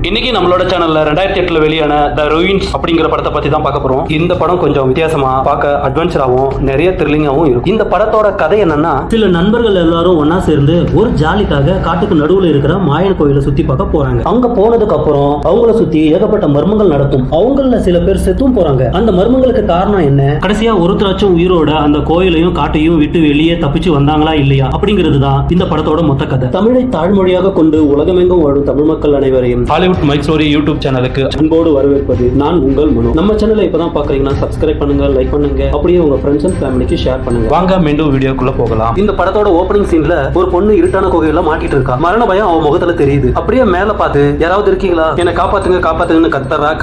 இன்னைக்கு நம்மளோட சேனல்ல 2008 வெளியான த ரூயின்ஸ் அப்படிங்கிற படத்தை பத்தி தான் பார்க்க போறோம். இந்த படம் கொஞ்சம் வித்தியாசமா பார்க்க அட்வென்ச்சராகவும் நிறைய த்ரில்லிங்காகவும் இருக்கும். இந்த படத்தோட கதை என்னன்னா, சில நண்பர்கள் எல்லாரும் ஒன்னா சேர்ந்து ஒரு ஜாலிக்காக காட்டுக்கு நடுவுல இருக்கிற மாயன் கோயிலை சுத்தி பார்க்க போறாங்க. அங்க போனதுக்கு அப்புறம் அவங்கள சுத்தி ஏகப்பட்ட மர்மங்கள் நடக்கும். அவங்கள சில பேர் செத்தும் போறாங்க. அந்த மர்மங்களுக்கு காரணம் என்ன, கடைசியா ஒருத்தராச்சும் உயிரோட அந்த கோயிலையும் காட்டையும் விட்டு வெளியே தப்பிச்சு வந்தாங்களா இல்லையா அப்படிங்கிறது தான் இந்த படத்தோட மொத்த கதை. தமிழை தாழ்மொழியாக கொண்டு உலகமெங்கும் வாழும் தமிழ் மக்கள் அனைவரையும் மைக் ஸ்டோரி யூடியூப் சேனலுக்கு அன்போடு வரவேற்பது நான் உங்கள் மனு. நம்ம சேனலை இப்பதான் பாக்குறீங்கன்னா சப்ஸ்கிரைப் பண்ணுங்க, லைக் பண்ணுங்க, அப்படியே உங்க ஃப்ரெண்ட்ஸ் அண்ட் ஃபேமிலிக்கு ஷேர் பண்ணுங்க. வாங்க மீண்டும் வீடியோக்குள்ள போகலாம். இந்த படத்தோட ஓபனிங் சீன்ல ஒரு பொண்ணு இருட்டான குகையில மாட்டிட்டு இருக்கா. மரண பயம் அவன் முகத்துல தெரியுது. அப்படியே மேல பார்த்து யாராவது இருக்கீங்களா, என்ன காப்பாத்துங்க காப்பாத்துங்கன்னு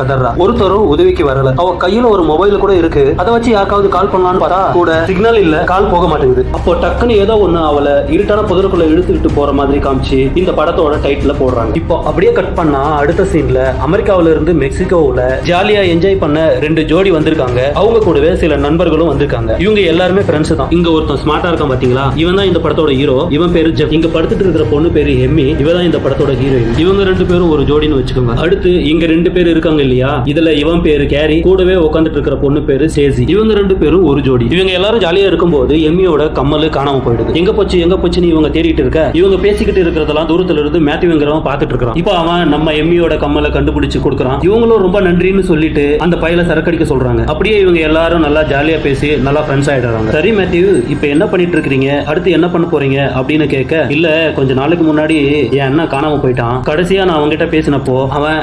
கதறா. ஒருத்தரும் உதவிக்கு வரல. அவ கையில ஒரு மொபைல் கூட இருக்கு. அதை வச்சு யாருக்காவது கால் பண்ணலாம்னு பார்த்தா கூட சிக்னல் இல்ல, கால் போக மாட்டேங்குது. அப்போ டக்குன்னு ஏதோ ஒண்ணு அவளை இருட்டான புதருக்குள்ள இழுத்துக்கிட்டு போற மாதிரி காமிச்சு இந்த படத்தோட டைட்டில போடுறாங்க. இப்போ அப்படியே கட் பண்ணா அடுத்த சீன்ல அமெரிக்காவில இருந்து மெக்சிகோவுல ஜாலியா என்ஜாய் பண்ண 2 ஜோடி வந்திருக்காங்க. அவங்க கூடவே சில நண்பர்களும் வந்திருக்காங்க. இவங்க எல்லாருமே ஃப்ரெண்ட்ஸ் தான். இங்க ஒருத்தன் ஸ்மார்ட்டா இருக்கான் பாத்தீங்களா, இவன் தான் இந்த படத்தோட ஹீரோ. இவன் பேரு ஜெஃப். இங்க படுத்துட்டு இருக்கிற பொண்ணு பேரு எம்மி. இவ தான் இந்த படத்தோட ஹீரோயின். இவங்க 2 பேரும் ஒரு ஜோடின்னு வச்சுக்கோங்க. அடுத்து இங்க 2 பேர் இருக்காங்க இல்லையா, இதுல இவன் பேரு கேரி, கூடவே உட்காந்துட்டு இருக்கிற பொண்ணு பேரு சேசி. இவங்க 2 பேரும் ஒரு ஜோடி. இவங்க எல்லாரும் ஜாலியா இருக்கும்போது எம்மியோட கம்மல் காணாம போயிடுது. எங்க போச்சுன்னு இவங்க தேடிட்டு இருக்க, இவங்க பேசிக்கிட்டு இருக்கிறதெல்லாம் தூரத்துல இருந்து மேத்யூங்கிறவன் பாத்துட்டு இருக்கான். இப்போ அவன் நம்ம எம்மியோட கம்மலை கண்டுபிடிச்சு கொடுக்குறான். இவங்களும் ரொம்ப நன்றின்னு சொல்லிட்டு அந்த பையில சரக்கடிக்க சொல்றாங்க. அப்படியே இவங்க எல்லாரும் நல்லா ஜாலியா பேசி நல்லா ஃப்ரெண்ட்ஸ் ஆயிடுறாங்க. சரி மேத்யூ, இப்ப என்ன பண்ணிட்டு இருக்கீங்க, அடுத்து என்ன பண்ண போறீங்க அப்படின்னு கேட்க, இல்ல கொஞ்ச நாளைக்கு முன்னாடி என் அண்ணன் காணாம போயிட்டான். கடைசியா நான் அவன்கிட்ட பேசினப்போ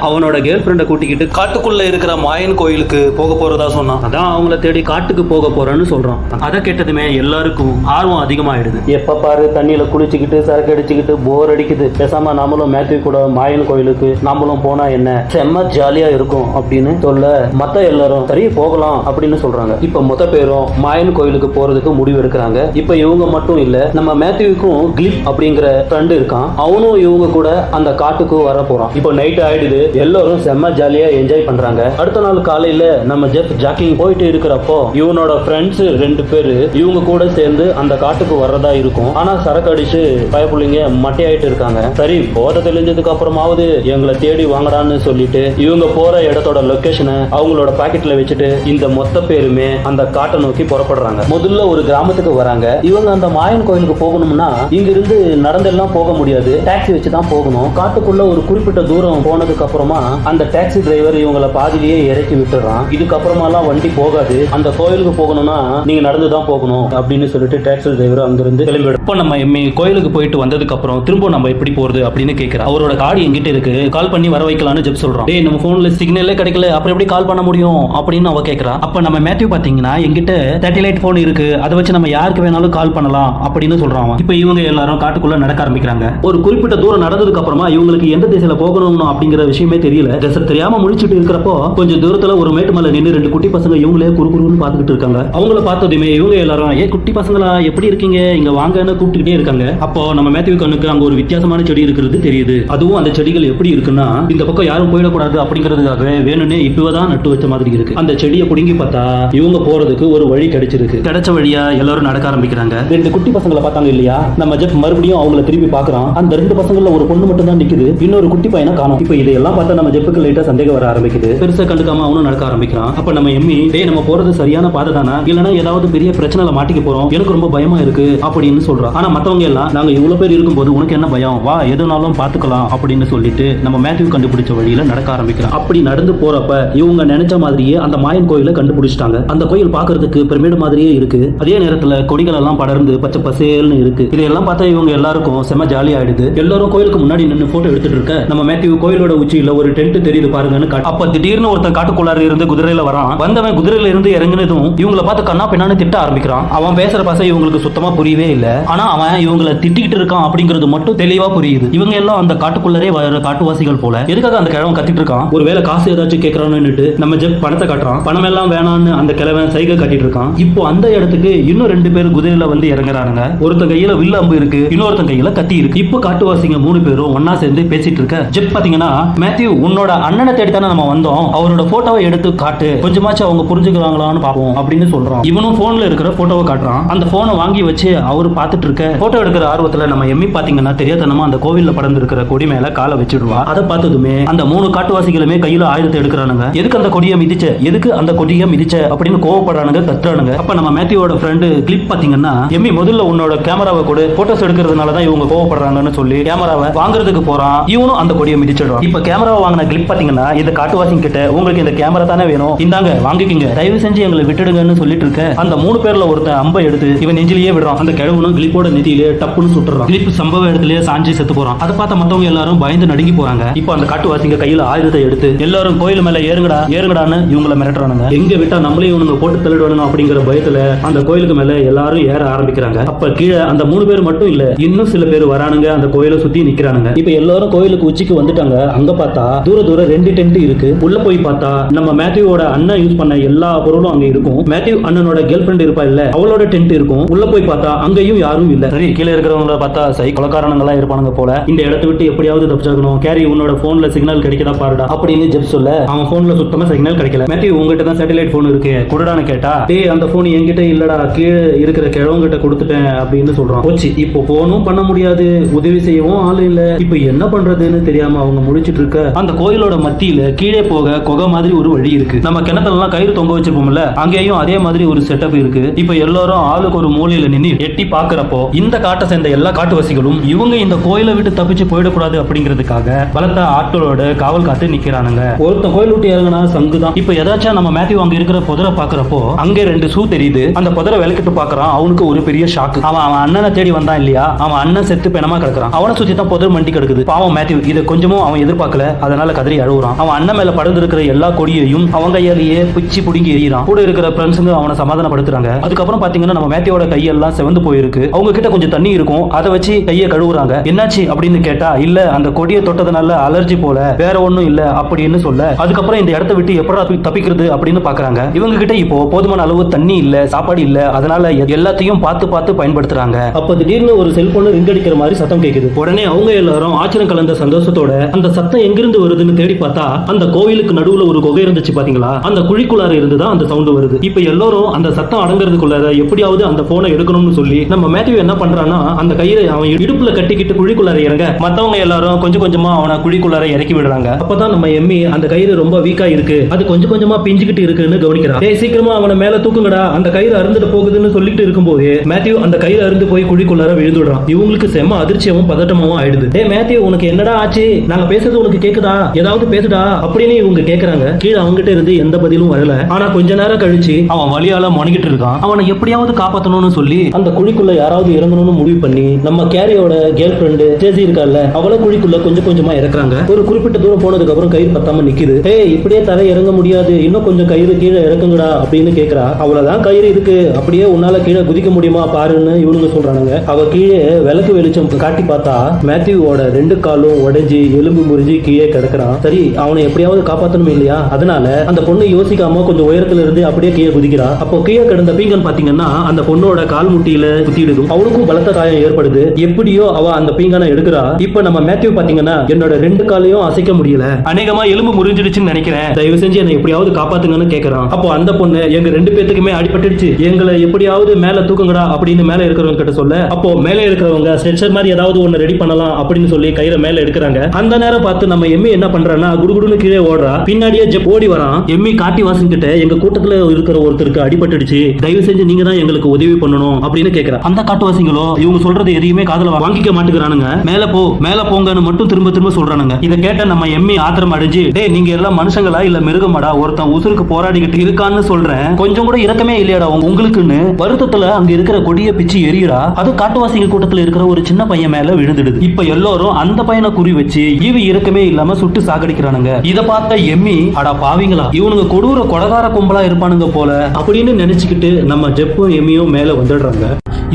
அவனோட கேர்ள் ஃப்ரெண்டை கூட்டிக்கிட்டு காட்டுக்குள்ள இருக்கிற மாயன் கோயிலுக்கு போக போறதா சொன்னான். அதான் அவங்கள தேடி காட்டுக்கு போக போறேன்னு சொல்றான். அதை கேட்டதுமே எல்லாருக்கும் ஆர்வம் அதிகமாயிடுது. எப்ப பாரு தண்ணியில குளிச்சுக்கிட்டு சரக்கு அடிச்சுக்கிட்டு போர் அடிக்குது, பேசாம நாமளும் மேத்யூ கூட மாயன் கோயிலுக்கு நாமளும் போனா என்ன, செம்ம ஜாலியா இருக்கும் அப்படின்னு சொல்ல மத்த எல்லாரும் சரி போகலாம் அப்படின்னு சொல்றாங்க. இப்ப மொத்த பேரும் மாயன் கோயிலுக்கு போறதுக்கு முடிவு எடுக்கிறாங்க. இப்ப இவங்க மட்டும் இல்ல, நம்ம மேத்யூக்கும் கிளிப் அப்படிங்கிற ஃப்ரெண்ட் இருக்கான். அவனும் இவங்க கூட அந்த காட்டுக்கு வர போறான். இப்போ நைட் ஆயிடுது. எல்லாரும் செம்ம ஜாலியா என்ஜாய் பண்றாங்க. அடுத்த நாள் காலையில நம்ம ஜெஃப் ஜாக்கிங் போயிட்டு இருக்கிறப்போ இவனோட ஃப்ரெண்ட்ஸ் 2 பேரு இவங்க கூட சேர்ந்து அந்த காட்டுக்கு வர்றதா இருக்கும். ஆனா சரக்கு அடிச்சு பயப்புள்ளிங்க மட்டையாயிட்டு இருக்காங்க. சரி போத தெளிஞ்சதுக்கு அப்புறமாவது எங்களை தேடி வாங்கடான்னு சொல்லிட்டு இவங்க போற இடத்தோட லொகேஷனை அவங்களோட பாக்கெட்ல வச்சுட்டு இந்த மொத்த பேருமே அந்த காட்டை நோக்கி புறப்படுறாங்க. முதல்ல ஒரு கிராமத்துக்கு வராங்க. இவங்க அந்த மாயன் கோயிலுக்கு போகணும்னா இங்க இருந்து நடந்தெல்லாம் போக முடியாது, டாக்ஸி வச்சு தான் போகணும். காட்டுக்குள்ள ஒரு குறிப்பிட்ட தூரம் போனதுக்கு அப்புறமா அந்த டாக்ஸி டிரைவர் இவங்களை பாதிலேயே இறக்கி விட்டுறான். இதுக்கப்புறமாலாம் வண்டி போகாது, அந்த கோயிலுக்கு போகணும்னா நீங்க நடந்து தான் போகணும் அப்படின்னு சொல்லிட்டு டாக்ஸி டிரைவர் அங்கிருந்து கிளம்பிடும். இப்போ நம்ம எம்ஏ கோயிலுக்கு போயிட்டு வந்ததுக்கு அப்புறம் திரும்ப நம்ம எப்படி போறது அப்படின்னு கேட்கிறோம். அவரோட கார்டு எங்கிட்ட இருக்கு, கால் பண்ணி வர வைக்கலாம்னு ஜெப் சொல்றான். டேய் நம்ம போன்ல சிக்னலே கிடைக்கல, அப்புறம் எப்படி கால் பண்ண முடியும் அப்படின்னு அவ கேக்குறா. அப்ப நம்ம மேத்யூ பாத்தீங்கன்னா எங்கிட்ட சேட்டலைட் போன் இருக்கு, அதை வச்சு நம்ம யாருக்கு வேணாலும் கால் பண்ணலாம் அப்படின்னு சொல்றான். இப்ப இவங்க எல்லாரும் காட்டுக்குள்ள நடக்க ஆரம்பிக்கிறாங்க. ஒரு குறிப்பிட்ட தூரம் நடந்ததுக்கு அப்புறமா இவங்களுக்கு எந்த திசையில போகணும் அப்படிங்கிற விஷயமே தெரியல. தெரியாம முடிச்சுட்டு இருக்கிறப்போ கொஞ்சம் தூரத்துல ஒரு மேட்டு மேல நின்று 2 குட்டி பசங்க இவங்களே குறுகுறுன்னு பாத்துக்கிட்டு இருக்காங்க. அவங்கள பார்த்ததுமே இவங்க எல்லாரும் ஏ குட்டி பசங்களா எப்படி இருக்கீங்க, இங்க வாங்கன்னு கூப்பிட்டுக்கிட்டே இருக்காங்க. அப்போ நம்ம மேத்யூ கண்ணுக்கு அங்க ஒரு வித்தியாசமான செடி இருக்கிறது தெரியுது. அதுவும் அந்த செடிகள் எப்படி இருக்குன்னா இந்த பக்கம் யாரும் போயிடக்கூடாது அப்படிங்கிறதுக்காகவே வேணும்னே இப்பதான் நட்டு வச்ச மாதிரி இருக்கு. அந்த செடியை புடுங்கி பார்த்தா இவங்க போறதுக்கு ஒரு வழி கிடைச்சிருக்கு. கிடைச்ச வழியா எல்லாரும் நடக்க ஆரம்பிக்கிறாங்க. 2 குட்டி பசங்களை பார்த்தாங்க இல்லையா, நம்ம ஜெஃப் மறுபடியும் அவங்கள திரும்பி பார்க்கறான். அந்த 2 பசங்கள்ல ஒரு பொண்ணு மட்டும் தான் நிக்குது, இன்னொரு குட்டி பையனை காணோம். இப்போ இதெல்லாம் பார்த்தா நம்ம ஜெஃப்க்கு லைட்டா சந்தேகம் வர ஆரம்பிக்குது. பெருசா கண்டுக்காம அவனும் நடக்க ஆரம்பிக்கிறான். அப்ப நம்ம எம்மி, டேய் நம்ம போறது சரியான பாதை தானா, இல்லனா ஏதாவது பெரிய பிரச்சனைல மாட்டிக்க போறோம், எனக்கு ரொம்ப பயமா இருக்கு அப்படின்னு சொல்றான். ஆனா மத்தவங்க எல்லாம் நாங்க இவ்வளவு பேர் இருக்கும்போது உனக்கு என்ன பயம், வா எதுனாலும் பாத்துக்கலாம் அப்படின்னு சொல்லிட்டு நம்ம மேத்யூ கண்டுபிடிச்ச வழியில நடக்க ஆரம்பிக்கிறான். அப்படி நடந்து போறப்ப இவங்க நினைச்ச மாதிரியே அந்த மாயன் கோயிலை கண்டுபிடிச்சிட்டாங்க. அந்த கோயில் பாக்குறதுக்கு பிரமிடு மாதிரியே இருக்கு. அதே நேரத்துல கொடிகள் எல்லாம் படர்ந்து பச்சை பசேல்னு இருக்கு. இதெல்லாம் பார்த்தா இவங்க எல்லாருக்கும் செம ஜாலி ஆயிடுது. எல்லாரும் கோயிலுக்கு முன்னாடி நின்று போட்டோ எடுத்துட்டு இருக்க நம்ம மேத்யூ கோயிலோட உச்சியில ஒரு டென்ட் தெரியுது பாருங்கன்னு. அப்ப திடீர்னு ஒருத்தன் காட்டுக்குள்ளார இருந்து குதிரையில வரான். வந்தவன் குதிரையில இருந்து இறங்கினதும் இவங்களை பார்த்து கண்ணா பின்னான்னு திட்ட ஆரம்பிக்கிறான். அவன் பேசுற பாசை இவங்களுக்கு சுத்தமா புரியவே இல்ல. ஆனா அவன் இவங்களை திட்டிக்கிட்டு இருக்கான் அப்படிங்கிறது மட்டும் தெளிவா புரியுது. இவங்க எல்லாம் அந்த காட்டுக்குள்ளரே வர காட்டுவாசிகள் போல. எதுக்காக அந்த கிழவன் கத்திட்டு இருக்கான், ஒருவேளை காசு ஏதாச்சும் கேட்கறான்னு நம்ம ஜெஃப் பணத்தை காட்டுறான். பணம் எல்லாம் வேணான்னு அந்த கிழவன் சைகை காட்டிட்டு இருக்கான். இப்போ அந்த இடத்துக்கு இன்னும் 2 பேர் குதிரையில வந்து இறங்குறானுங்க. ஒருத்தன் கையில வில்லு அம்பு இருக்கு, இன்னொருத்தன் கையில கத்தி இருக்கு. இப்போ காட்டுவாசிங்க 3 பேரும் ஒன்னா சேர்ந்து பேசிட்டு இருக்க ஜெஃப் பாத்தீங்கன்னா, மேத்யூ உன்னோட அண்ணனை தேடித்தானே நம்ம வந்தோம், அவரோட போட்டோவை எடுத்து காட்டு, கொஞ்சமாச்சும் அவங்க புரிஞ்சுக்கிறாங்களான்னு பாப்போம் அப்படின்னு சொல்றான். இவனும் போன்ல இருக்கிற போட்டோவை காட்டுறான். அந்த போனை வாங்கி வச்சு அவரு பார்த்துட்டு இருக்க போட்டோ எடுக்கிற ஆர்வத்துல நம்ம எம்மி பாத்தீங்கன்னா தெரியாதனமா அந்த கோவில்ல படர்ந்து இருக்கிற கொடி மேல காலை வச்சிடுவா. அதை பார்த்ததுமே அந்த 3 காட்டுவாசிகளுமே கையில ஆயுதத்தை எடுக்கிறானுங்க. எதுக்கு அந்த கொடியை மிதிச்ச அப்படின்னு கோவப்படுறானுங்க, தட்டுறானுங்க. அப்ப நம்ம மேத்யூவோட ஃப்ரெண்டு கிளிப் பாத்தீங்கன்னா, எம்மி முதல்ல உன்னோட கேமராவை கூட போட்டோஸ் எடுக்கிறதுனாலதான் இவங்க கோவப்படுறாங்கன்னு சொல்லி கேமராவை வாங்குறதுக்கு போறான். இவனும் அந்த கொடியை மிதிச்சிடுறான். இப்ப கேமராவை வாங்கின கிளிப் பாத்தீங்கன்னா, இந்த காட்டுவாசி கிட்ட உங்களுக்கு இந்த கேமரா தானே வேணும், இந்தாங்க வாங்கிக்கிங்க, தயவு செஞ்சு எங்களை விட்டுடுங்கன்னு சொல்லிட்டு இருக்க அந்த 3 பேர்ல ஒருத்தன் அம்பை எடுத்து இவன் நெஞ்சிலேயே விடுறான். அந்த கிழவனும் கிளிப்போட நெத்தியிலே டப்புன்னு சுட்டுறான். கிளிப் சம்பவ இடத்திலேயே சாஞ்சி செத்து போறான். அதை பார்த்த மத்தவங்க எல்லாரும் பயந்து நடுங்கி போறாங்க. இப்போ அந்த காட்டுவாசிங்க கையில ஆயுதத்தை எடுத்து எல்லாரும் கோயில் மேல ஏறுங்கடான்னு இவங்களை மிரட்டுறானுங்க. எங்க விட்டா நம்மளே இவனுங்க போட்டு தள்ளிடுவானுங்க அப்படிங்கிற பயத்துல அந்த கோயிலுக்கு மேல எல்லாரும் ஏற ஆரம்பிக்கிறாங்க. அப்ப கீழே அந்த 3 பேர் மட்டும் இல்ல, இன்னும் சில பேர் வரானுங்க, அந்த கோயிலை சுத்தி நிக்கிறானுங்க. இப்ப எல்லாரும் கோயிலுக்கு உச்சிக்கு வந்துட்டாங்க. அங்க பார்த்தா தூர 2 டென்ட் இருக்கு. உள்ள போய் பார்த்தா நம்ம மேத்யூவோட அண்ணன் யூஸ் பண்ண எல்லா பொருளும் அங்க இருக்கும். மேத்யூ அண்ணனோட கேர்ள் ஃபிரெண்ட் இருப்பா இல்ல, அவளோட டென்ட் இருக்கும். உள்ள போய் பார்த்தா அங்கேயும் யாரும் இல்ல. சரி, கீழே இருக்கிறவங்கள பார்த்தா கொலக்காரனுங்களா இருப்பானுங்க போல. இந்த இடத்தை விட்டு எப்படியாவது தப்பிச்சாகணும். கேரி உன்னோட போன்ல சிக்னல் கிடைக்கதா பாருடா அப்படின்னு ஜெப் சொல்ல, அவன் போன்ல சுத்தமா சிக்னல் கிடைக்கல. மேத்யூ உங்ககிட்ட தான் சேட்டலைட் போன் இருக்கு, குடுடான்னு கேட்டா, டேய் அந்த போன் என்கிட்ட இல்லடா, கீழே இருக்கிற கிழவங்கிட்ட கொடுத்துட்டேன் அப்படின்னு சொல்றான். போச்சு, இப்போ போனும் பண்ண முடியாது, உதவி செய்யவும் ஆள் இல்ல. இப்போ என்ன பண்றதுன்னு தெரியாம அவங்க முடிச்சிட்டு இருக்க அந்த கோயிலோட மத்தியில கீழே போக குகை மாதிரி ஒரு வழி இருக்கு. நம்ம கிணத்துல கயிறு தொங்க வச்சிருப்போம்ல, அங்கேயும் அதே மாதிரி ஒரு செட்டப் இருக்கு. இப்ப எல்லாரும் ஆளுக்கு ஒரு மூலையில நின்று எட்டி பாக்குறப்போ இந்த காட்டை சேர்ந்த எல்லா காட்டுவாசிகளும் இவங்க இந்த கோயிலை விட்டு தப்பிச்சு போயிடக்கூடாது அப்படிங்கிறதுக்காக பலத்த ஆட்களோட காவல் காத்து நிக்கிறானுங்க. ஒருத்தன் கோயில் விட்டு இறங்கினா சங்குதான். இப்ப ஏதாச்சும் நம்ம மேத்யூ அங்க இருக்கிற புதரை பாக்குறப்போ அங்கே 2 ஷூ தெரியுது. அந்த புதரை விளக்கிட்டு பாக்குறான். அவனுக்கு ஒரு பெரிய ஷாக்கு. அவன் அண்ணனை தேடி வந்தான் இல்லையா, அவன் அண்ணன் செத்து பெணமா கிடக்குறான். அவனை சுத்தி தான் புதர் மண்டி கிடக்குது. பாவம் மேத்யூ இதை கொஞ்சமும் அவன் எதிர்பார்க்கல, அதனால கதறி அழுகுறான். அவன் அண்ணன் மேல படுந்து இருக்கிற எல்லா கொடியையும் அவன் கையாலேயே பிச்சு புடுங்கி எறிகிறான். கூட இருக்கிற ஃப்ரெண்ட்ஸுங்க அவனை சமாதானப்படுத்துறாங்க. அதுக்கப்புறம் பாத்தீங்கன்னா நம்ம மேத்யூவோட கையெல்லாம் செவந்து போயிருக்கு. அவங்க கிட்ட கொஞ்சம் தண்ணி இருக்கும், அதை வச்சு கையை கழுவுறாங்க. என்னாச்சு அப்படின்னு கேட்டா, இல்ல அந்த கொடியை தொட்டதுனால அலர்ஜி போல, வேற ஒண்ணும் இல்ல அப்படின்னு சொல்ல, அதுக்கப்புறம் இந்த இடத்தை விட்டு எப்படா தப்பிக்கிறது அப்படின்னு பாக்குறாங்க. இவங்க கிட்ட இப்போ போதுமான அளவு தண்ணி இல்ல, சாப்பாடு இல்ல, அதனால எல்லாத்தையும் பார்த்து பயன்படுத்துறாங்க. அப்ப திடீர்னு ஒரு செல்போன் ரிங் அடிக்கிற மாதிரி சத்தம் கேக்குது. உடனே அவங்க எல்லாரும் ஆச்சரியம் கலந்த சந்தோஷத்தோட அந்த சத்தம் எங்கிருந்து வருதுன்னு தேடி பார்த்தா, அந்த கோவிலுக்கு நடுவுல ஒரு குகை இருந்துச்சு பாத்தீங்களா, அந்த குழிக்குள்ளார இருந்துதான் அந்த சவுண்ட் வருது. இப்ப எல்லாரும் அந்த சத்தம் அடங்குறதுக்குள்ளார எப்படியாவது அந்த போனை எடுக்கணும்னு சொல்லி நம்ம மேத்யூ என்ன பண்றான்னா, அந்த கயிறை அவன் இடுப்புல கட்டிக்கிட்டு குழிக்குள்ளார இறங்க மத்தவங்க எல்லாரும் கொஞ்சம் கொஞ்சமா அவனை குழிக்குள்ளார இறக்கி விடுறாங்க. அப்பதான் நம்ம எம்மி அந்த கயிறு ரொம்ப வீக்கா இருக்கு, அது கொஞ்சம் கொஞ்சமா பிஞ்சுக்கிட்டு இருக்குன்னு கவனிக்கிறான். டேய் சீக்கிரமா அவனை மேல தூக்குங்கடா, அந்த கயிறு அறுந்துட்டு போகுதுன்னு சொல்லிட்டு இருக்கும்போது மேத்யூ அந்த கயிறு அருந்து போய் குழிக்குள்ளார விழுந்துடுறான். இவங்களுக்கு செம்ம அதிர்ச்சியாவும் பதட்டமாவும் ஆயிடுது. டேய் மேத்யூ உனக்கு என்னடா ஆச்சு, நாங்க பேசுறது உனக்கு கேக்குதா, ஏதாவது பேசுடா அப்படின்னு இவங்க கேக்குறாங்க. கீழே அவங்ககிட்ட இருந்து எந்த பதிலும் வரல. ஆனா கொஞ்ச நேரம் கழிச்சு அவன் வலியால முனகிட்டு இருக்கான். அவனை எப்படியாவது காப்பாத்தணும்னு சொல்லி அந்த குழிக்குள்ள யாராவது இறங்கணும்னு முடிவு பண்ணி நம்ம கேரியோட கேர்ள் ஃபிரெண்டு ஜேசி இருக்கால, அவளை குழிக்குள்ள கொஞ்சம் கொஞ்சமா இறக்குறாங்க. ஒரு குறிப்பிட்ட தூரம் போனதுக்கு அப்புறம் கயிறு பத்தாம நிக்குது. ஏய் இப்படியே தரை இறங்க முடியாது, இன்னும் கொஞ்சம் கயிறு கீழே இறக்குங்கடா அப்படின்னு கேக்குறா. அவ்வளவுதான் கயிறு இருக்கு, அப்படியே உன்னால கீழே குதிக்க முடியுமா பாருன்னு இவனுங்க சொல்றானுங்க. அவ கீழே விளக்கு வெளிச்சம் காட்டி பார்த்தா மேத்யூவோட 2 காலும் உடைஞ்சி எலும்பு முறிஞ்சி கீழே கிடக்குறான். சரி அவனை எப்படியாவது காப்பாத்தணும் இல்லையா, அதனால அந்த பொண்ணு யோசிக்காம கொஞ்சம் உயரத்துல இருந்து அப்படியே கீழே குதிக்கிறா. அப்போ கீழே கிடந்த பீங்கன் பாத்தீங்கன்னா அந்த பொண்ணோட கால் முட்டியில குத்திடுது. அவனுக்கும் பலத்த காயம் ஏற்படுது. எப்படியோ அவ அந்த பீங்கனை எடுக்கிறா. இப்ப நம்ம மேத்யூ பாத்தீங்கன்னா, என்னோட 2 காலையும் அசைக்க முடியல, அநேகமா எலும்பு முறிஞ்சிடுச்சுன்னு நினைக்கிறேன், தயவு செஞ்சு என்னை எப்படியாவது காப்பாத்துங்கன்னு கேக்குறான். அப்போ அந்த பொண்ணு, எங்க 2 பேத்துக்குமே அடிபட்டுடுச்சு, எங்களை எப்படியாவது மேல தூக்குங்கடா அப்படின்னு மேல இருக்கிறவங்க கிட்ட சொல்ல, அப்போ மேல இருக்கிறவங்க ஸ்ட்ரெச்சர் மாதிரி ஏதாவது ஒண்ணு ரெடி பண்ணலாம் அப்படின்னு சொல்லி கயிறை மேல எடுக்கிறாங்க. அந்த நேரம் பார்த்து நம்ம எம்மி என்ன பண்றான்னா, குடுகுடுன்னு கீழே ஓடுறா. பின்னாடியே ஜெப் ஓடி வரான். எம்மி காட்டி வாசிக்கிட்ட, எங்க கூட்டத்துல இருக்கிற ஒருத்தருக்கு அடிபட்டுடுச்சு, தயவு செஞ்சு நீங்க தான் எங்களுக்கு உதவி பண்ணணும் அப்படின்னு கேக்குறா. அந்த காட்டுவாசிகளோ இவங்க சொல்றது எதையுமே காதுல வாங்கிக்க மாட்டேங்கிறானுங்க. மேல போங்கன்னு மட்டும் திரும்ப திரும்ப சொல்றானுங்க. இதை கேட்ட நம்ம எம்மி ஆத்திரம் அடைஞ்சு, டேய் நீங்க எல்லாம் மனுஷங்களா இல்ல மிருகமாடா, ஒருத்தன் உசுருக்கு போராடிக்கிட்டு இருக்கான்னு சொல்றேன், கொஞ்சம் கூட இரக்கமே இல்லையாடா உங்களுக்குன்னு வருத்தத்துல அங்க இருக்கிற கொடிய பிச்சு எரியறா. அது காட்டுவாசிகள் கூட்டத்துல இருக்கிற ஒரு சின்ன பையன் மேல விழுந்துடுது. இப்ப எல்லாரும் அந்த பையனை குறி வச்சு ஈவி இரக்கமே இல்லாம சுட்டு சாகடிக்கிறானுங்க. இத பார்த்த எம்மி, அடா பாவிங்களா, இவனுங்க கொடூர கொலகார கும்பலா இருப்பானுங்க போல அப்படின்னு நினைச்சுக்கிட்டு நம்ம ஜெப்பும் எம்மியும் மேல வந்துடுறாங்க.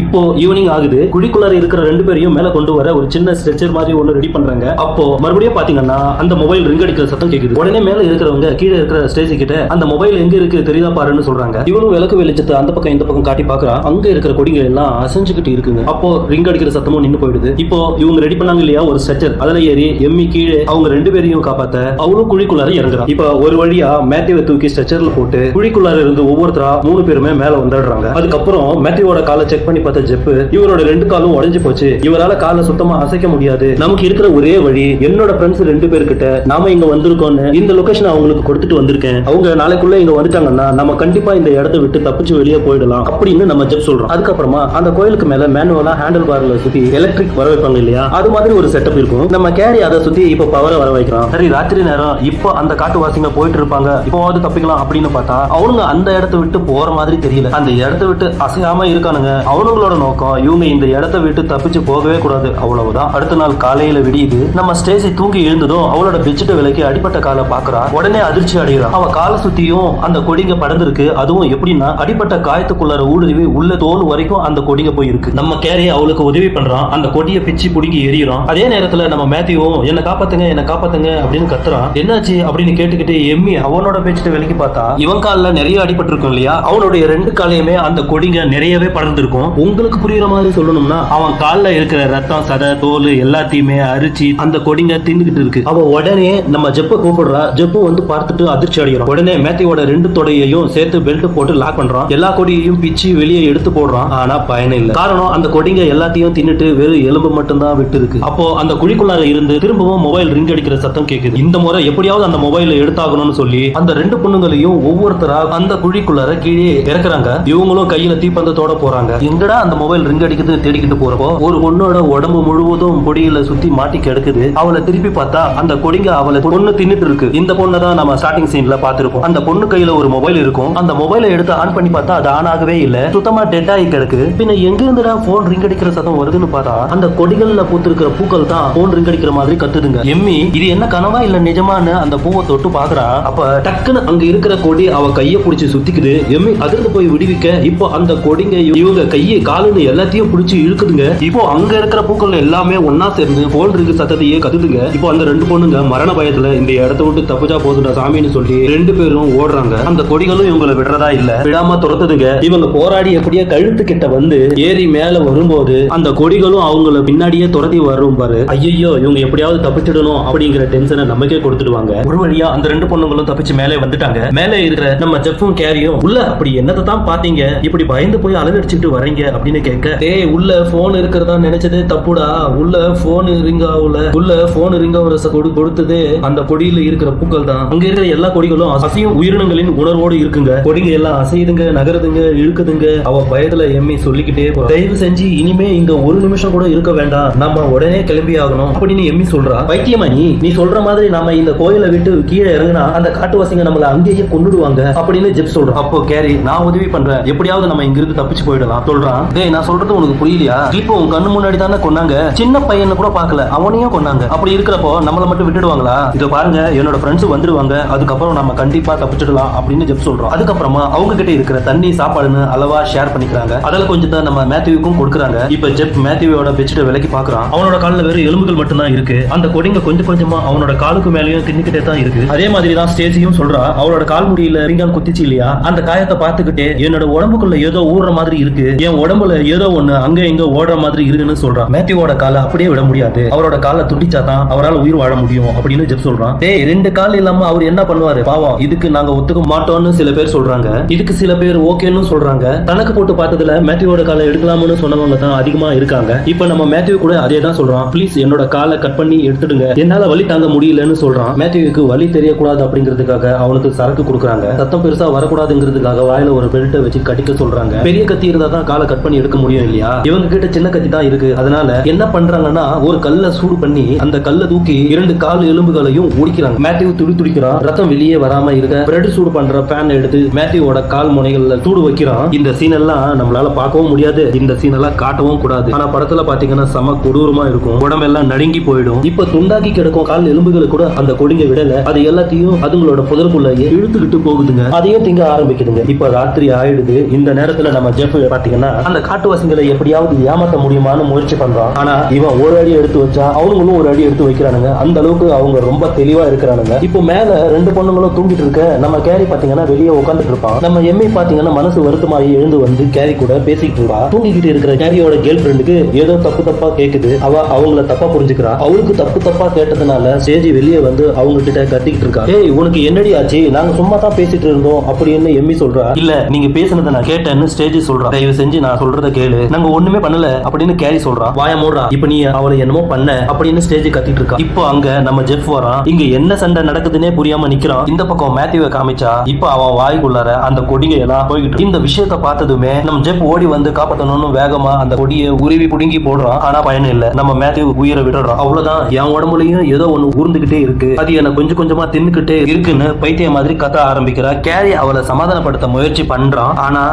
இப்போ ஈவினிங் ஆகுது. குழிக்குள்ளார இருக்கிற 2 பேரையும் மேல கொண்டு வர ஒரு சின்ன ஸ்ட்ரெச்சர் மாதிரி ஒன்னு ரெடி பண்றாங்க. அப்போ மறுபடியும் பாத்தீங்கன்னா அந்த மொபைல் ரிங் அடிக்கிற சத்தம் கேக்குது. உடனே மேல இருக்கிறவங்க கீழே இருக்கிற ஸ்டேஜ் கிட்ட அந்த மொபைல் எங்க இருக்கு தெரியுதா பாருன்னு சொல்றாங்க. இவனும் விளக்கு வெளிச்சத்தை அந்த பக்கம் இந்த பக்கம் காட்டி பாக்குறா. அங்க இருக்கிற கொடிங்க எல்லாம் அசைஞ்சுக்கிட்டு இருக்குங்க. அப்போ ரிங் அடிக்கிற சத்தமும் நின்னு போயிடுது. இப்போ இவங்க ரெடி பண்ணாங்க இல்லையா ஒரு ஸ்ட்ரெச்சர், அதுல ஏறி எம்மி கீழே அவங்க 2 பேரையும் காப்பாத்த அவளும் குழிக்குள்ளார இறங்குறா. இப்போ ஒரு வழியா மேத்யூவை தூக்கி ஸ்ட்ரெச்சர்ல போட்டு குழிக்குள்ளார இருந்து ஒவ்வொருத்தரா 3 பேருமே மேல வந்துடுறாங்க. அதுக்கப்புறம் மேத்யூவோட காலை செக் பண்ணி பார்த்த ஜெப்பு இவரோட 2 காலும் உடைஞ்சு போச்சு. இவரால காலை சுத்தமா அசைக்க முடியாது. நமக்கு இருக்கிற ஒரே வழி என்னோட ஃப்ரெண்ட்ஸ் 2 பேர்கிட்ட நாம இங்க வந்திருக்கோம்னு இந்த லொகேஷன் அவங்களுக்கு கொடுத்துட்டு வந்திருக்கேன். அவங்க நாளைக்குள்ள இங்க வந்துட்டாங்கன்னா நம்ம கண்டிப்பா இந்த இடத்தை விட்டு தப்பிச்சு வெளியே போயிடலாம் அப்படின்னு நம்ம ஜெப் சொல்றோம். அதுக்கப்புறமா அந்த கோயிலுக்கு மேல மேனுவலா ஹேண்டில் பார்ல சுத்தி எலக்ட்ரிக் வர வைப்பாங்க இல்லையா, அது மாதிரி ஒரு செட்டப் இருக்கும். நம்ம கேரி அதை சுத்தி இப்ப பவரை வர வைக்கிறோம். சரி, ராத்திரி நேரம் இப்போ அந்த காட்டுவாசிங்க போயிட்டு இருப்பாங்க, இப்போவாது தப்பிக்கலாம் அப்படின்னு பார்த்தா அவனுங்க அந்த இடத்தை விட்டு போற மாதிரி தெரியல. அந்த இடத்தை விட்டு அசையாம இருக்கானுங்க. அவனுங்களோட நோக்கம் இவங்க இந்த இடத்தை விட்டு தப்பிச்சு போகவே கூடாது, அவ்வளவுதான். அடுத்த நாள் காலையில விடியுது. நம்ம ஸ்டேஜி தூங்கி எழுந்ததும் அவளோட பெட்ஷீட் விலைக்கு அடிப்பட்ட காலை பாக்குறா. உடனே அதிர்ச்சி அடைகிறான். அவ காலை சுத்தியும் அந்த கொடிங்க படர்ந்திருக்கு. அதுவும் எப்படின்னா அடிப்பட்ட காயத்துக்குள்ளார ஊடுருவி உள்ள தோல் வரைக்கும் அந்த கொடிங்க போயிருக்கு. நம்ம கேரி அவளுக்கு உதவி பண்றான். அந்த கொடியை பிச்சு புடுங்கி எறிகிறோம். அதே நேரத்துல நம்ம மேத்யூவும் என்ன காப்பாத்துங்க என்ன காப்பாத்துங்க அப்படின்னு கத்துறான். என்னாச்சு அப்படின்னு கேட்டுக்கிட்டு எம்மி அவனோட பெட்ஷீட் விலைக்கு பார்த்தா இவன் காலில் நிறைய அடிபட்டு இருக்கும் இல்லையா, அவனுடைய 2 காலையுமே அந்த கொடிங்க நிறையவே படர்ந்திருக்கும். உங்களுக்கு புரியுற மாதிரி சொல்லணும்னா அவன் காலில் இருக்கிற ரத்தம் சதை தோல் எல்லாத்தையுமே அரிச்சு அந்த கொடிங்க தின்னுகிட்டு இருக்கு. அவ உடனே நம்ம ஜெப்பை கூப்பிடுறா. ஜெப்பு வந்து பார்த்துட்டு அதிர்ச்சி அடைகிறான். உடனே மேத்யூவோட 2 தொடையையும் சேர்த்து பெல்ட் போட்டு லாக் பண்றான். எல்லா கொடியையும் பிச்சு வெளியே எடுத்து போடுறான். ஆனா பயணம் இல்ல. காரணம் அந்த கொடிங்க எல்லாத்தையும் தின்னுட்டு வெறும் எலும்பு மட்டும் தான் விட்டு இருக்கு. அப்போ அந்த குழிக்குள்ளார இருந்து திரும்பவும் மொபைல் ரிங் அடிக்கிற சத்தம் கேக்குது. இந்த முறை எப்படியாவது அந்த மொபைலை எடுத்தாகணும்னு சொல்லி அந்த 2 பொண்ணுங்களையும் ஒவ்வொருத்தரா அந்த குழிக்குள்ளார கீழே இறக்குறாங்க. இவங்களும் கையில தீப்பந்தத்தோட போறாங்க. எங்கடா அந்த மொபைல் ரிங் அடிக்குது தேடிக்கிட்டு போறப்போ ஒரு பொண்ணோட உடம்பு முழுவதும் பொடியில சுத்தி மாட்டி கிடக்குது. அவளை திருப்பி பார்த்தா அந்த கொடிங்க அவளை பொண்ணு தின்னுட்டு இருக்கு. இந்த பொண்ணை தான் நம்ம ஸ்டார்டிங் சீன்ல பாத்துருப்போம். அந்த பொண்ணு கையில ஒரு மொபைல் இருக்கும். அந்த மொபைலை எடுத்து ஆன் பண்ணி பார்த்தா அது ஆன் ஆகவே இல்ல, சுத்தமா டெட் ஆகி கிடக்கு. பின்ன எங்க இருந்துடா போன் ரிங் அடிக்கிற சத்தம் வருதுன்னு பார்த்தா அந்த கொடிகள்ல பூத்திருக்கிற பூக்கள் தான் போன் ரிங் அடிக்கிற மாதிரி கத்துதுங்க. எம்மி இது என்ன கனவா இல்ல நிஜமானு அந்த பூவை தொட்டு பாக்குறா. அப்ப டக்குன்னு அங்க இருக்கிற கொடி அவ கைய புடிச்சு சுத்திக்குது. எம்மி அதிர்ந்து போய் விடுவிக்க இப்போ அந்த கொடிங்க இவங்க கையை காலுன்னு எல்லாத்தையும் புடிச்சு இழுக்குதுங்க. இப்போ அங்க இருக்கிற பூக்கள் எல்லாமே ஒன்னா சேர்ந்து போன் ரிங் சத்தத்தையே கத்துதுங்க. இப்போ அந்த 2 பொண்ணுங்க மரண பயத்துல இந்த இடத்த விட்டு தப்புச்சா போதுடா சாமின்னு சொல்லி 2 பேரும் ஓடுறாங்க. அந்த கொடிகளும் இவங்களை விடுறதா இல்ல, விடாம துரத்துதுங்க. இவங்க போராடி எப்படியே கழுத்து கிட்ட வந்து ஏறி மேல வரும்போது அந்த கொடிகளும் அவங்கள பின்னாடியே துரத்தி வரும் பாரு. ஐயோ இவங்க எப்படியாவது தப்பிச்சிடணும் அப்படிங்கிற டென்ஷனை நமக்கே கொடுத்துடுவாங்க. ஒரு வழியா அந்த 2 பொண்ணுங்களும் தப்பிச்சு மேலே வந்துட்டாங்க. மேலே இருக்கிற நம்ம ஜெஃப்பும் கேரியும் உள்ள அப்படி என்னத்தை தான் பாத்தீங்க, இப்படி பயந்து போய் அலங்கடிச்சுட்டு வரீங்க அப்படின்னு கேட்க, டேய் உள்ள போன் இருக்கிறதா நினைச்சதே தப்புடா, உள்ள போன் ரிங் ஆகல, உள்ள போன் ரிங் ஆகுற கொடுத்தது அந்த கொடியில இருக்கிற பூக்கள் தான். அங்க இருக்கிற எல்லா கொடிகளும் அசையும் உயிரினங்களின் உணர்வோடு இருக்குங்க. கொடிங்க எல்லாம் அசையுதுங்க, நகருதுங்க, இழுக்குதுங்க. அவ பயத்துல எம்மி சொல்லிக்கிட்டே போ, தயவு செஞ்சு இனிமே இங்க ஒரு நிமிஷம் கூட இருக்க வேண்டாம், நம்ம உடனே கிளம்பி ஆகணும் அப்படின்னு எம்மி சொல்றா. பைத்தியமா நீ சொல்ற மாதிரி நாம இந்த கோயிலை விட்டு கீழே இறங்கினா அந்த காட்டுவாசிங்க நம்மள அங்கேயே கொண்டுடுவாங்க அப்படின்னு ஜெப் சொல்றான். அப்போ கேரி நான் உதவி பண்றேன், எப்படியாவது நம்ம இங்க இருந்து தப்பிச்சு போயிடலாம் சொல்றான். டேய் நான் சொல்றது உனக்கு புரியலையா, இப்போ உன் கண்ணு முன்னாடி தானே கொன்னாங்க, சின்ன பையனை கூட பாக்கல அவனையும் கொன்னாங்க. அப்படி இருக்கிறப்போ நம்மள மட்டும் விட்டுடுவாங்களா? இத பாருங்க என்னோட ஃப்ரெண்ட்ஸ் வந்துடுவாங்க, அதுக்கப்புறம் நம்ம கண்டிப்பா தப்பிச்சிடலாம் அப்படின்னு ஜெப் சொல்றோம். அதுக்கப்புறமா அவங்க கிட்ட இருக்கிற தண்ணி சாப்பாடுன்னு அளவா ஷேர் பண்ணிக்கிறாங்க. அதுல கொஞ்சம் தான் நம்ம மேத்யூவுக்கும் கொடுக்குறாங்க. இப்ப ஜெப் மேத்யூவோட பெட்ஷீட்டை விலைக்கு பாக்குறான். அவனோட காலில் வெறும் எலும்புகள் மட்டும் தான் இருக்கு. அந்த கொடிங்க கொஞ்சம் கொஞ்சமா அவனோட காலுக்கு மேலேயும் தின்னுக்கிட்டே தான் இருக்கு. அதே மாதிரி தான் ஸ்டேஜியும் சொல்றா. அவளோட கால் முடியில ரிங்கான் குத்திச்சு இல்லையா, அந்த காயத்தை பார்த்துக்கிட்டே என்னோட உடம்புக்குள்ள ஏதோ ஊடுற மாதிரி இருக்கு, என் உடம்புல ஏதோ ஒண்ணு அங்க இங்க ஓடுற மாதிரி இருக்குன்னு சொல்றான். மேத்யூவோட காலை அப்படியே விட முடியாது, அவரோட காலை துண்டிச்சாதான் அவரால் உயிர் வாழ முடியும் அப்படின்னு ஜெப் சொல்றான். டேய் 2 கால் இல்லாம அவர் என்ன பண்ணுவாரு பாவம், இதுக்கு நாங்க ஒத்துக்க மாட்டோம்னு சில பேர் சொல்றாங்க, இதுக்கு சில பேர் ஓகேன்னு சொல்றாங்க. கணக்கு போட்டு பார்த்ததுல மேத்யூவோட காலை எடுக்கலாம்னு சொன்னவங்க தான் அதிகமா இருக்காங்க. இப்ப நம்ம மேத்யூ கூட அதே தான் சொல்றான், ப்ளீஸ் என்னோட காலை கட் பண்ணி எடுத்துடுங்க, என்னால வலி தாங்க முடியலன்னு சொல்றான். மேத்யூவுக்கு வலி தெரியக்கூடாது அப்படிங்கிறதுக்காக அவனுக்கு சரக்கு கொடுக்குறாங்க. சத்தம் பெருசா வரக்கூடாதுங்கிறதுக்காக வாயில ஒரு பெல்ட்டை வச்சு கட்டிக்க சொல்றாங்க. பெரிய கத்தி இருந்தா தான் காலை கட் பண்ணி எடுக்க முடியும் இல்லையா, இவங்க கிட்ட சின்ன கத்தி தான் இருக்கு. அதனால என்ன பண்றாங்கன்னா ஒரு கல்லை சூடு பண்ணி அந்த கல்லை தூக்கி 2 கால் எலும்புகளையும் ஓடிக்கிறாங்க. மேத்யூ துடிக்கிறான். ரத்தம் வெளியே வராம இருக்க பிரெட் சூடு பண்ற பேன் எடுத்து மேத்யூவோட கால் முனைகள்ல சூடு வைக்கிறான். இந்த சீன் எல்லாம் நம்மளால பார்க்கவும் முடியாது, இந்த சீன் எல்லாம் காட்டவும் கூடாது. ஆனா படத்துல பாத்தீங்கன்னா செம கொடூரமா இருக்கும், உடம்பெல்லாம் நடுங்கி போயிடும். இப்ப துண்டாக்கி கிடக்கும் கால் எலும்புகளை கூட அந்த கொடிங்க விடல, அது எல்லாத்தையும் அதுங்களோட புதற்குள்ளேயே இழுத்துக்கிட்டு போகுதுங்க. அதையும் திங்க ஆரம்பிக்குதுங்க. இப்ப ராத்திரி ஆயிடுது. இந்த நேரத்துல நம்ம ஜெஃப் பாத்தீங்கன்னா அந்த காட்டுவாசிகளை எப்படியாவது ஏமாத்த முடியுமான்னு முயற்சி பண்றான். ஆனா இவன் ஒரு அடி எடுத்து வச்சா அவங்களும் ஒரு அடி எடுத்து வைக்கிறானுங்க. அந்த அளவுக்கு அவங்க ரொம்ப தெளிவா இருக்கிறானுங்க. இப்போ மேல 2 பொண்ணுங்களும் தூங்கிட்டு இருக்க நம்ம கேரி பாத்தீங்கன்னா வெளியே உட்காந்துட்டு இருப்பான். நம்ம எம்ஐ பாத்தீங்கன்னா மனசு வருத்தமாயி எழுந்து வந்து கேரி கூட பேசிட்டு இருப்பா. தூங்கிக்கிட்டு இருக்கிற கேரியோட கேர்ள் ஃப்ரெண்டுக்கு ஏதோ தப்பா கேக்குது. அவங்கள தப்பா புரிஞ்சுக்கிறா. அவளுக்கு தப்பா கேட்டதுனால ஸ்டேஜி வெளியே வந்து அவங்க கிட்ட கத்திக்கிட்டு இருக்கா. ஏய் உனக்கு என்னடி ஆச்சு, நாங்க சும்மா தான் பேசிட்டு இருந்தோம் அப்படின்னு எம்மி சொல்றா. இல்ல நீங்க பேசுனதை நான் கேட்டேன்னு ஸ்டேஜி சொல்றா. தயவு செஞ்சு நான் சொல்றத கேளு, நாங்க ஒண்ணுமே பண்ணல அப்படின்னு கேரி சொல்றான். வாய மூடுறா, இப்ப நீ அவளை என்னமோ பண்ண அப்படின்னு ஸ்டேஜ் கத்திட்டு இருக்கா. இப்போ அங்க நம்ம ஜெஃப் வரான். இங்க என்ன சண்டை நடக்குதுன்னே புரியாம நிக்கிறான். இந்த பக்கம் மேத்யூவை காமிச்சா இப்ப அவன் வாய்க்குள்ளார அந்த கொடிங்க எல்லாம் போய்கிட்டு. இந்த விஷயத்த பார்த்ததுமே நம்ம ஜெஃப் ஓடி வந்து காப்பாத்தணும்னு வேகமா அந்த கொடியை உருவி புடுங்கி போடுறான். ஆனா பயன் இல்ல, நம்ம மேத்யூ உயிரை விடுறான். அவ்வளவுதான், என் உடம்புலயும் ஏதோ ஒண்ணு ஊர்ந்துகிட்டே இருக்கு, அது என்ன கொஞ்சம் கொஞ்சமா தின்னுக்கிட்டே இருக்குன்னு பைத்திய மாதிரி கத்த ஆரம்பிக்கிறா. கேரி அவளை சமாதானப்படுத்த முயற்சி பண்றான். ஆனா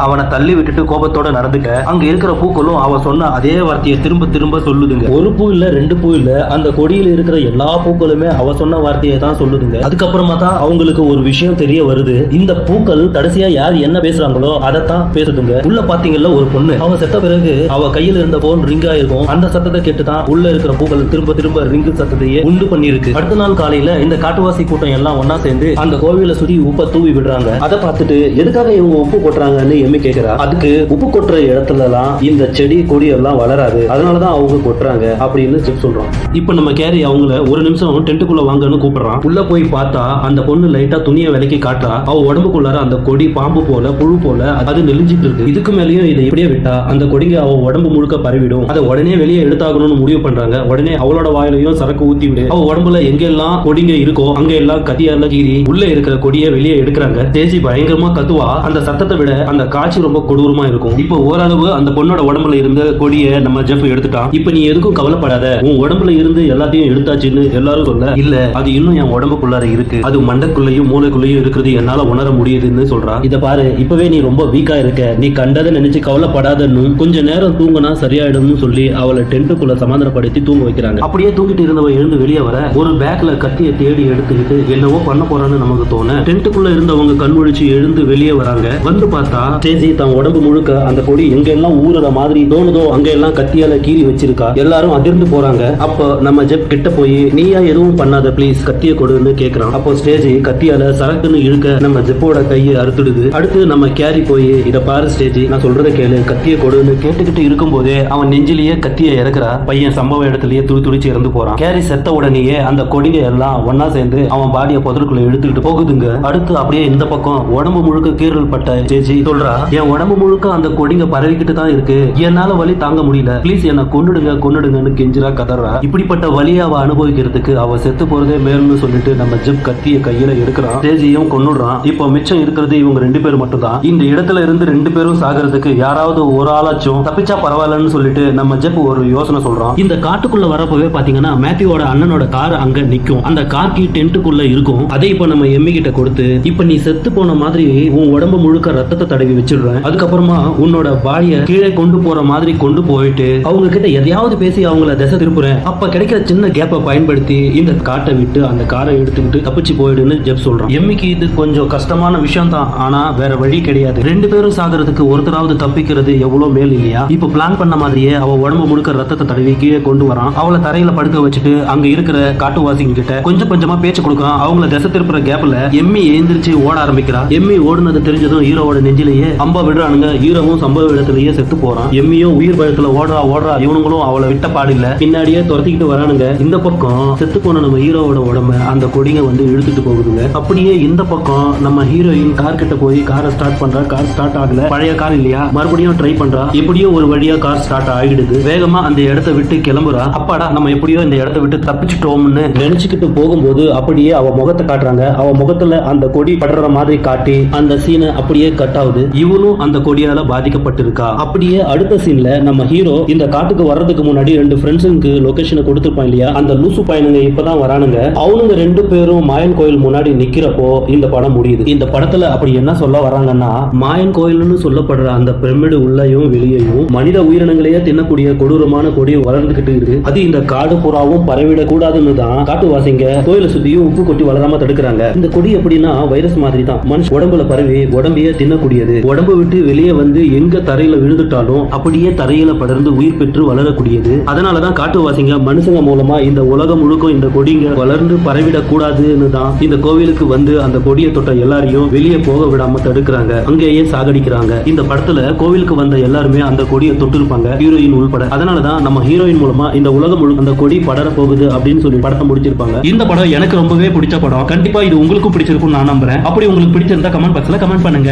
அவனை தள்ளி விட்டுட்டு கோபத்தோட நடந்துக்க அங்க இருக்கிற பூக்களும் அவ சொன்ன அதே வார்த்தையை திரும்ப திரும்ப சொல்லுதுங்க. ஒரு பூ இல்ல, ரெண்டு பூ இல்ல, அந்த கொடியில் இருக்கிற எல்லா பூக்களுமே அவ சொன்ன வார்த்தையை தான் சொல்லுதுங்க. அதுக்கப்புறமா தான் அவங்களுக்கு ஒரு விஷயம் தெரிய வருது. இந்த பூக்கள் கடைசியா யார் என்ன பேசுறாங்களோ அதைத்தான் பேசுதுங்க. உள்ள பாத்தீங்கல்ல ஒரு பொண்ணு, அவ செத்த பிறகு அவ கையில இருந்த போன் ரிங்கா இருக்கும். அந்த சத்தத்தை கேட்டுதான் உள்ள இருக்கிற பூக்கள் திரும்ப திரும்ப ரிங்கு சத்தத்தையே உண்டு பண்ணிருக்கு. அடுத்த நாள் காலையில இந்த காட்டுவாசி கூட்டம் எல்லாம் ஒன்னா சேர்ந்து அந்த கோவில சுத்தி உப்பை தூவி விடுறாங்க. அதை பார்த்துட்டு எதுக்காக இவங்க உப்பு கொட்டுறாங்கன்னு எம்மி கேக்குறா. அதுக்கு உப்பு கொட்டுற இடத்துல எல்லாம் இந்த செடி கொடி எல்லாம் வளராது, அதனாலதான் அவங்க கொட்டுறாங்க அப்படின்னு சொல்றோம். இப்ப நம்ம கேரி அவங்கள ஒரு நிமிஷம் டென்ட்டுக்குள்ள வாங்கன்னு கூப்பிடுறான். உள்ள போய் பார்த்தா அந்த பொண்ணு லைட்டா துணியை விலைக்கு காட்டா. அவ உடம்புக்குள்ளார அந்த கொடி பாம்பு போல புழு போல அது நெளிஞ்சிட்டு இருக்கு. இதுக்கு மேலேயும் இதை இப்படியே விட்டா அந்த கொடிங்க அவ உடம்பு முழுக்க பரவிடும். அதை உடனே வெளியே எடுத்தாகணும்னு முடிவு பண்றாங்க. உடனே அவளோட வாயிலையும் சரக்கு ஊத்தி விடு. அவ உடம்புல எங்கெல்லாம் கொடிங்க இருக்கோ அங்க எல்லாம் கத்தியால கீறி உள்ள இருக்கிற கொடியை வெளியே எடுக்கிறாங்க. தேஜி பயங்கரமா கத்துவா. அந்த சத்தத்தை விட அந்த காட்சி ரொம்ப கொடூரமா இருக்கும். இப்போ ஓரளவு அந்த பொண்ணோட உடம்புல இருந்த கொடியை நம்ம ஜெஃப் எடுத்துட்டான். இப்ப நீ எதுக்கும் கவலைப்படாத, உன் உடம்புல இருந்து எல்லாத்தையும் எடுத்தாச்சுன்னு எல்லாரும் சொல்ல, இல்ல அது இன்னும் என் உடம்புக்குள்ளார இருக்கு, அது மண்டக்குள்ளேயும் மூளைக்குள்ளேயும் இருக்கிறது என்னால உணர முடியுதுன்னு சொல்றா. இத பாரு, இப்பவே நீ ரொம்ப வீக்கா இருக்க, நீ கண்டதை நினைச்சு கவலைப்படாதன்னு கொஞ்ச நேரம் தூங்கினா சரியாயிடும்னு சொல்லி அவளை டென்ட்டுக்குள்ள சமாதானப்படுத்தி தூங்க வைக்கிறாங்க. அப்படியே தூங்கிட்டு இருந்தவ எழுந்து வெளியே வர ஒரு பேக்ல கத்தியை தேடி எடுத்துக்கிட்டு என்னவோ பண்ண போறான்னு நமக்கு தோண டென்ட்டுக்குள்ள இருந்தவங்க கண்முழிச்சு எழுந்து வெளியே வராங்க. வந்து பார்த்தா ஸ்டேஜி தன் உடம்பு முழுக்க அந்த கொடி எங்க எல்லாம் ஊறுற மாதிரி தோணுதோ அங்க எல்லாம் கத்தியால கீறி வச்சிருக்கா. எல்லாரும் அதிர்ந்து போறாங்க. அப்போ நம்ம ஜெப் கிட்ட போய் நீயா எதுவும் பண்ணாத, பிளீஸ் கத்திய கொடுன்னு கேக்குறான். அப்போ ஸ்டேஜ் கத்தியால சரக்குன்னு இழுக்க நம்ம ஜெப்போட கையை அறுத்துடுது. அடுத்து நம்ம கேரி போய் இத பாரு ஸ்டேஜ், நான் சொல்றத கேளு, கத்திய கொடுன்னு கேட்டுக்கிட்டு இருக்கும் போதே அவன் நெஞ்சிலேயே கத்திய இறக்குறா. பையன் சம்பவ இடத்துலயே துடிச்சு இறந்து போறான். கேரி செத்த உடனேயே அந்த கொடிங்க எல்லாம் ஒன்னா சேர்ந்து அவன் பாடிய புதருக்குள்ள எடுத்துக்கிட்டு போகுதுங்க. அடுத்து அப்படியே இந்த பக்கம் உடம்பு முழுக்க கீறல் பட்ட ஸ்டேஜ் சொல்றா, என் உடம்பு முழுக்க அந்த கொடிங்க பரவிக்கிட்டு தான் இருக்கு, என்னால வலி தாங்க முடியல, பிளீஸ் என்ன கொன்னுடுங்கன்னு கெஞ்சிரா கதறா. இப்படிப்பட்ட வலியை அவ அனுபவிக்கிறதுக்கு அவ செத்து போறதே மேல்னு சொல்லிட்டு நம்ம ஜெப் கத்திய கையில எடுக்கிறான். ஸ்டேஜையும் கொன்னுடுறான். இப்போ மிச்சம் இருக்கிறது இவங்க ரெண்டு பேரும் மட்டும் தான். இந்த இடத்துல இருந்து ரெண்டு பேரும் சாகிறதுக்கு யாராவது ஒரு ஆளாச்சும் தப்பிச்சா பரவாயில்லன்னு சொல்லிட்டு நம்ம ஜெப் ஒரு யோசனை சொல்றான். இந்த காட்டுக்குள்ள வரப்பவே பாத்தீங்கன்னா மேத்யூவோட அண்ணனோட கார் அங்க நிக்கும். அந்த கார் கீ டென்ட்டுக்குள்ள இருக்கும். அதை இப்ப நம்ம எம்மி கிட்ட கொடுத்து, இப்ப நீ செத்து போன மாதிரி உன் உடம்பு முழுக்க ரத்தத்தை தடவி வச்சிடுறேன், அதுக்கப்புறமா உன்னோட பாடிய கீழே கொண்டு போற மாதிரி கொண்டு போயிட்டு அவங்க கிட்ட எதையாவது பேசி அவங்கள திசை திருப்புறேன், அப்ப கிடைக்கிற சின்ன கேப்பை பயன்படுத்தி இந்த காட்டை விட்டு அந்த காரை எடுத்துக்கிட்டு தப்பிச்சு போயிடுன்னு ஜெப் சொல்றான். எம்மிக்கு இது கொஞ்சம் கஷ்டமான விஷயம் தான், ஆனா வேற வழி கிடையாது. ரெண்டு பேரும் சாகிறதுக்கு ஒருத்தராவது தப்பிக்கிறது எவ்வளவு மேல் இல்லையா? இப்ப பிளான் பண்ண மாதிரியே அவ உடம்பு முழுக்க ரத்தத்தை தடவி கீழே கொண்டு வரான். அவளை தரையில படுக்க வச்சுட்டு அங்க இருக்கிற காட்டுவாசிங்க கிட்ட கொஞ்சம் கொஞ்சமா பேச்சு கொடுக்கான். அவங்கள திசை திருப்புற கேப்ல எம்மி எழுந்திரிச்சு ஓட ஆரம்பிக்கிறா. எம்மி ஓடுனது தெரிஞ்சதும் ஹீரோவோட நெஞ்சிலேயே அம்பா விடுறானுங்க. ஹீரோவும் சம்பவ இடத்திலேயே செத்து போறான். எம்மியும் உயிர் பயத்துல ஓடுறா. இவனுங்களும் அவளை விட்ட பாடில்ல, பின்னாடியே துரத்திக்கிட்டு வரானுங்க. இந்த பக்கம் செத்து போன நம்ம ஹீரோவோட உடம்ப அந்த கொடிங்க வந்து இழுத்துட்டு போகுதுங்க. அப்படியே இந்த பக்கம் நம்ம ஹீரோயின் கார் கிட்ட போய் காரை ஸ்டார்ட் பண்றா. கார் ஸ்டார்ட் ஆகல, பழைய கார் இல்லையா, மறுபடியும் ட்ரை பண்றா. எப்படியோ ஒரு வழியா கார் ஸ்டார்ட் ஆகிடுது. வேகமா அந்த இடத்தை விட்டு கிளம்புறா. அப்பாடா நம்ம எப்படியோ இந்த இடத்தை விட்டு தப்பிச்சுட்டோம்னு நினைச்சுக்கிட்டு போகும்போது அப்படியே அவ முகத்தை காட்டுறாங்க. அவ முகத்துல அந்த கொடி படுற மாதிரி காட்டி அந்த சீனை அப்படியே கட் ஆகுது. இவனும் அந்த கொடியால பாதிக்கப்பட்டிருக்கா. அப்படியே அடுத்த சீன்ல நம்ம ஹீரோ இந்த காட்டுக்கு வர்றதுக்கு முன்னாடி ரெண்டு ஃப்ரெண்ட்ஸுக்கு லொகேஷனை கொடுத்துருப்பான் இல்லையா, அந்த லூசு பையனுங்க இப்பதான் வரானுங்க. அவனுங்க ரெண்டு பேரும் மாயன் கோயில் முன்னாடி நிக்கிறப்போ இந்த படம் முடியுது. இந்த படத்துல அப்படி என்ன சொல்ல வராங்கன்னா, மாயன் கோயில்னு சொல்லப்படுற அந்த பிரமிடு உள்ளேயும் வெளியேயும் மனித உயிரினங்களையே தின்னக்கூடிய கொடூரமான கொடி வளர்ந்துகிட்டு இருக்கு. அது இந்த காடு புறாவும் பரவிடக் கூடாதுன்னு தான் காட்டுவாசிங்க கோயிலை சுத்தியும் உப்பு கொட்டி வளராம தடுக்கிறாங்க. இந்த கொடி எப்படின்னா வைரஸ் மாதிரி தான், மனுஷ உடம்புல பரவி உடம்பையே தின்னக்கூடியது. உடம்பு விட்டு வெளியே வந்து எங்க தரையில விழுந்துட்டாலும் அப்படியே தரையில படர்ந்து உயிர் பெற்று வளரக்கூடியது. அதனாலதான் காட்டுவாசிங்க மனுஷங்க மூலமா இந்த உலகம் முழுக்க இந்த கொடிங்க வளர்ந்து பரவிடக் கூடாதுன்னு தான் இந்த கோவிலுக்கு வந்து அந்த கொடியை தொட்ட எல்லாரையும் வெளியே போக விடாம தடுக்கிறாங்க, அங்கேயே சாகடிக்கிறாங்க. இந்த படத்துல கோவிலுக்கு வந்த எல்லாருமே அந்த கொடியை தொட்டு இருப்பாங்க, ஹீரோயின் உள்பட. அதனாலதான் நம்ம ஹீரோயின் மூலமா இந்த உலகம் முழுக்க அந்த கொடி படர போகுது அப்படின்னு சொல்லி படத்தை முடிச்சிருப்பாங்க. இந்த படம் எனக்கு ரொம்பவே பிடிச்ச படம். கண்டிப்பா இது உங்களுக்கும் பிடிச்சிருக்கும் நான் நம்புறேன். அப்படி உங்களுக்கு பிடிச்சிருந்தா கமெண்ட் பாக்ஸ்ல கமெண்ட் பண்ணுங்க.